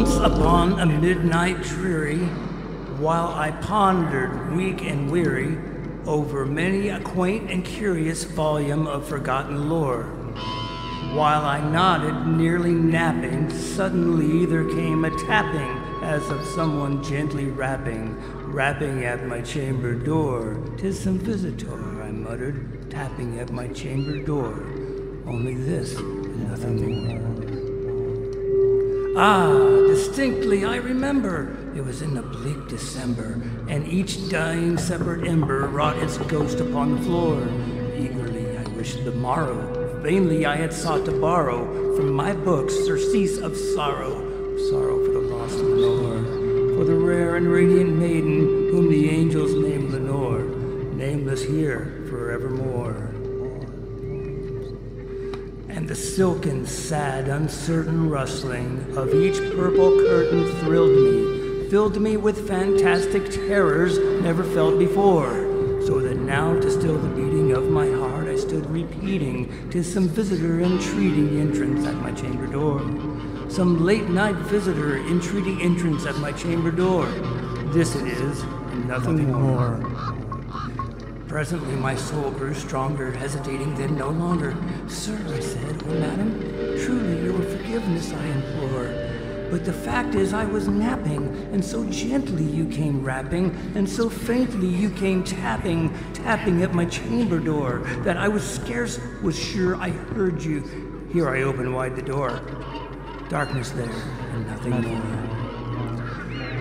Once upon a midnight dreary, while I pondered, weak and weary, over many a quaint and curious volume of forgotten lore, while I nodded, nearly napping, suddenly there came a tapping, as of someone gently rapping at my chamber door. "'Tis some visitor," I muttered, tapping at my chamber door. Only this, and nothing more. Ah, distinctly I remember, it was in the bleak December, and each dying separate ember wrought its ghost upon the floor. Eagerly I wished the morrow, vainly I had sought to borrow from my books surcease of sorrow, sorrow for the lost Lenore, for the rare and radiant maiden whom the angels name Lenore, nameless here forevermore. And the silken, sad, uncertain rustling of each purple curtain thrilled me, filled me with fantastic terrors never felt before, so that now to still the beating of my heart I stood repeating, "'Tis some visitor entreating entrance at my chamber door. Some late night visitor entreating entrance at my chamber door. This it is, and nothing more." Presently my soul grew stronger, hesitating then no longer. "Sir," I said, "or madam, truly your forgiveness I implore. But the fact is I was napping, and so gently you came rapping, and so faintly you came tapping at my chamber door, that I was sure I heard you." Here I opened wide the door. Darkness there, and nothing more.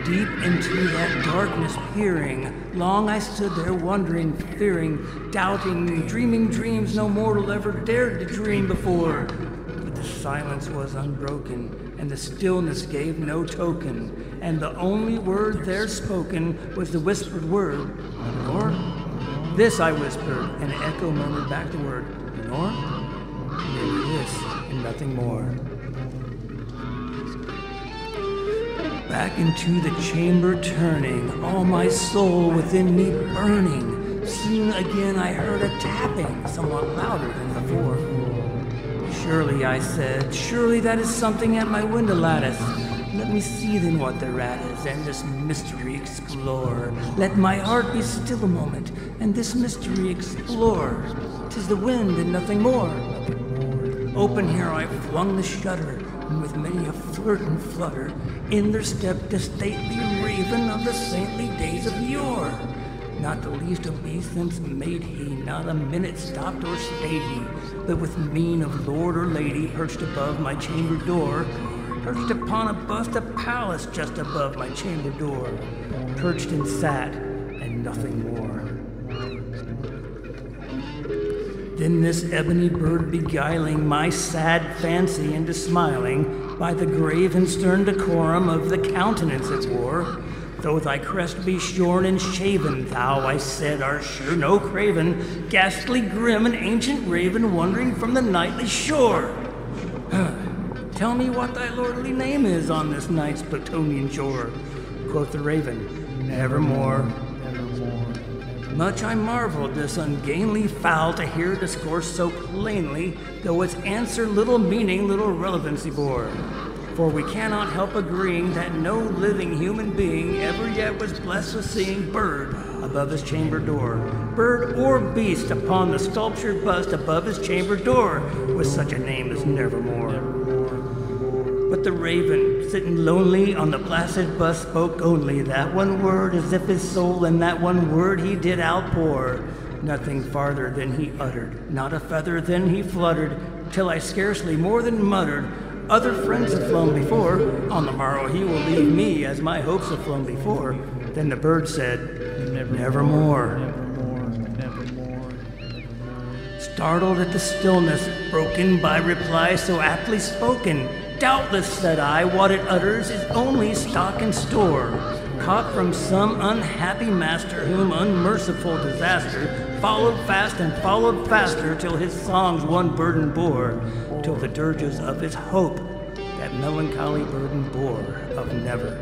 Deep into that darkness peering, long I stood there wondering, fearing, doubting, dreaming dreams no mortal ever dared to dream before. But the silence was unbroken, and the stillness gave no token, and the only word there spoken was the whispered word, "Lenore?" This I whispered, and an echo murmured back the word, "Lenore?" Maybe this, and nothing more. Back into the chamber turning, all my soul within me burning. Soon again I heard a tapping, somewhat louder than before. "Surely," I said, "surely that is something at my window lattice. Let me see then what thereat is, and this mystery explore. Let my heart be still a moment, and this mystery explore. 'Tis the wind and nothing more." Open here I flung the shutter, and with many a flirt and flutter, in there stepped a stately raven of the saintly days of yore. Not the least obeisance made he, not a minute stopped or stayed he, but with mien of lord or lady perched above my chamber door, perched upon a bust of Pallas just above my chamber door, perched and sat, and nothing more. Then this ebony bird beguiling my sad fancy into smiling, by the grave and stern decorum of the countenance it wore, "Though thy crest be shorn and shaven, thou," I said, "art sure no craven, ghastly grim and ancient raven wandering from the nightly shore. Tell me what thy lordly name is on this night's Plutonian shore." Quoth the raven, "Nevermore." Much I marveled this ungainly fowl to hear discourse so plainly, though its answer little meaning, little relevancy bore. For we cannot help agreeing that no living human being ever yet was blessed with seeing bird above his chamber door, bird or beast upon the sculptured bust above his chamber door, with such a name as Nevermore. But the raven, sitting lonely on the placid bust, spoke only that one word, as if his soul in that one word he did outpour. Nothing farther than he uttered, not a feather then he fluttered, till I scarcely more than muttered, "Other friends have flown before, on the morrow he will leave me, as my hopes have flown before." Then the bird said, "Nevermore." Startled at the stillness, broken by reply so aptly spoken, "Doubtless," said I, "what it utters is only stock and store, caught from some unhappy master whom unmerciful disaster followed fast and followed faster, till his songs one burden bore, till the dirges of his hope that melancholy burden bore of nevermore."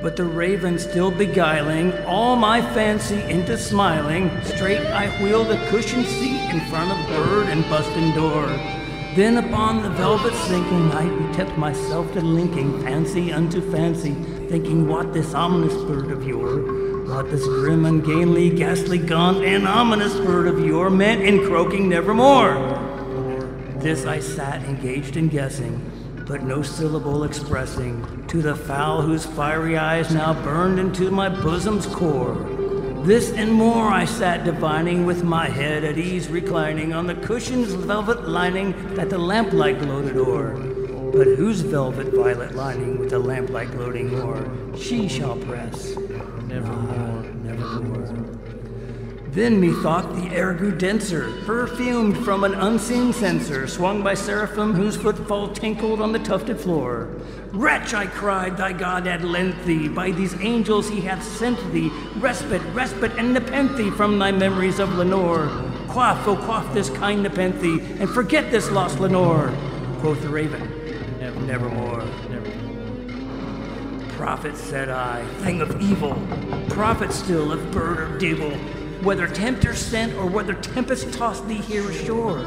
But the raven still beguiling all my fancy into smiling, straight I wheeled a cushioned seat in front of bird and bust and door. Then upon the velvet sinking, I betook myself to linking fancy unto fancy, thinking what this ominous bird of yore, what this grim, ungainly, ghastly, gaunt, and ominous bird of yore meant in croaking nevermore. This I sat engaged in guessing, but no syllable expressing, to the fowl whose fiery eyes now burned into my bosom's core. This and more I sat divining, with my head at ease reclining on the cushion's velvet lining that the lamplight gloated o'er. But whose velvet violet lining with the lamplight gloating o'er she shall press? Nevermore, nevermore. Then methought the air grew denser, perfumed from an unseen censer, swung by seraphim whose footfall tinkled on the tufted floor. Wretch, I cried, thy God had lent thee, by these angels he hath sent thee, respite, respite, and nepenthe from thy memories of Lenore. Quaff, oh quaff this kind nepenthe, and forget this lost Lenore. Quoth the raven, nevermore. Prophet, said I, thing of evil, prophet still of bird or devil, whether tempter sent or whether tempest tossed thee here ashore.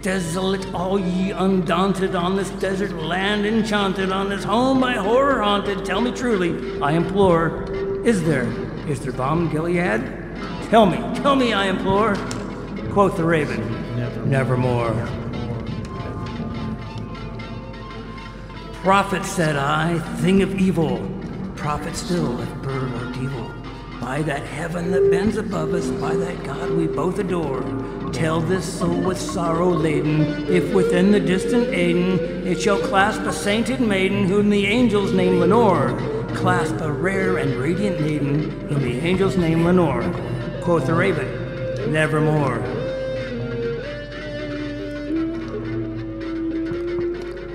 Desolate all ye undaunted on this desert land enchanted, on this home by horror haunted, tell me truly, I implore, is there balm in Gilead? Tell me, I implore. Quoth the raven, nevermore. Prophet, said I, thing of evil, prophet still of bird or devil, by that heaven that bends above us, by that God we both adore, tell this soul with sorrow laden, if within the distant Aden it shall clasp a sainted maiden whom the angels name Lenore, clasp a rare and radiant maiden whom the angels name Lenore. Quoth the raven, nevermore.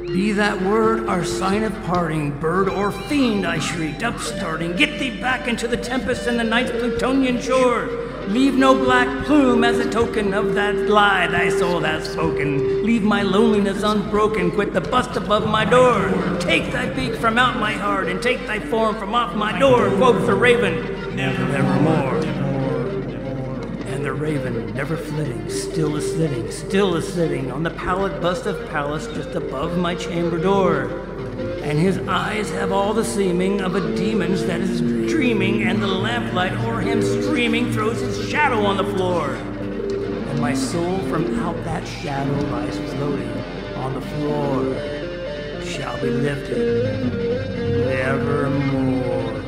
Be that word our sign of parting, bird or fiend, I shrieked, upstarting, get thee back into the tempest and the night's Plutonian shore. Leave no black plume as a token of that lie thy soul hath spoken. Leave my loneliness unbroken, quit the bust above my door. Take thy beak from out my heart, and take thy form from off my door. Quoth the raven, nevermore. And the raven, never flitting, still is sitting on the pallid bust of Pallas just above my chamber door. And his eyes have all the seeming of a demon's that is dreaming, and the lamplight o'er him streaming throws his shadow on the floor. And my soul from out that shadow lies floating on the floor, shall be lifted nevermore.